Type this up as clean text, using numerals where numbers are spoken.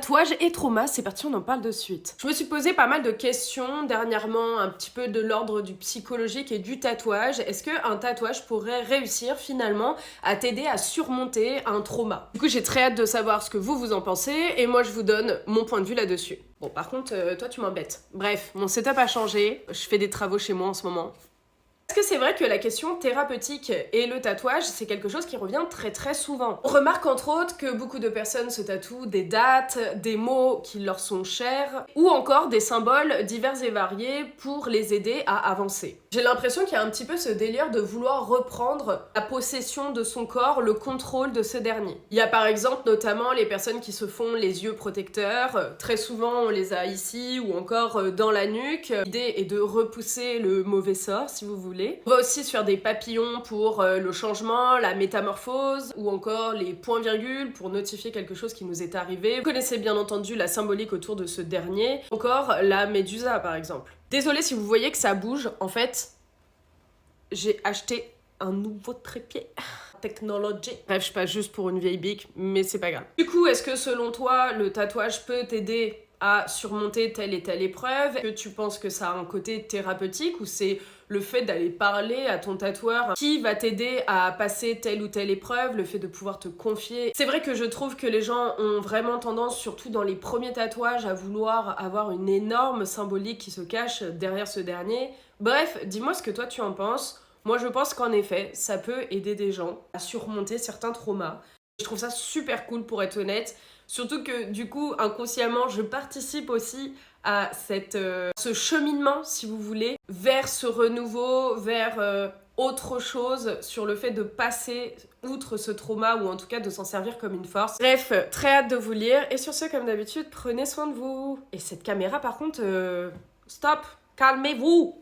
Tatouage et trauma, c'est parti, on en parle de suite. Je me suis posé pas mal de questions dernièrement, un petit peu de l'ordre du psychologique et du tatouage. Est-ce qu'un tatouage pourrait réussir finalement à t'aider à surmonter un trauma? Du coup, j'ai très hâte de savoir ce que vous en pensez et moi je vous donne mon point de vue là-dessus. Bon, par contre, toi tu m'embêtes. Bref, mon setup a changé, je fais des travaux chez moi en ce moment. Est-ce que c'est vrai que la question thérapeutique et le tatouage, c'est quelque chose qui revient très souvent? On remarque entre autres que beaucoup de personnes se tatouent des dates, des mots qui leur sont chers, ou encore des symboles divers et variés pour les aider à avancer. J'ai l'impression qu'il y a un petit peu ce délire de vouloir reprendre la possession de son corps, le contrôle de ce dernier. Il y a par exemple notamment les personnes qui se font les yeux protecteurs, très souvent on les a ici ou encore dans la nuque. L'idée est de repousser le mauvais sort si vous voulez. On va aussi se faire des papillons pour le changement, la métamorphose, ou encore les points-virgules pour notifier quelque chose qui nous est arrivé. Vous connaissez bien entendu la symbolique autour de ce dernier, encore la médusa par exemple. Désolée si vous voyez que ça bouge, en fait, j'ai acheté un nouveau trépied. Technology. Bref, je passe juste pour une vieille bique, mais c'est pas grave. Du coup, est-ce que selon toi, le tatouage peut t'aider à surmonter telle et telle épreuve? Est-ce que tu penses que ça a un côté thérapeutique ou c'est le fait d'aller parler à ton tatoueur qui va t'aider à passer telle ou telle épreuve, le fait de pouvoir te confier? C'est vrai que je trouve que les gens ont vraiment tendance, surtout dans les premiers tatouages, à vouloir avoir une énorme symbolique qui se cache derrière ce dernier. Bref, dis-moi ce que toi tu en penses. Moi, je pense qu'en effet, ça peut aider des gens à surmonter certains traumas. Je trouve ça super cool pour être honnête. Surtout que du coup, inconsciemment, je participe aussi à ce cheminement, si vous voulez, vers ce renouveau, vers autre chose, sur le fait de passer outre ce trauma ou en tout cas de s'en servir comme une force. Bref, très hâte de vous lire. Et sur ce, comme d'habitude, prenez soin de vous. Et cette caméra, par contre, stop, calmez-vous.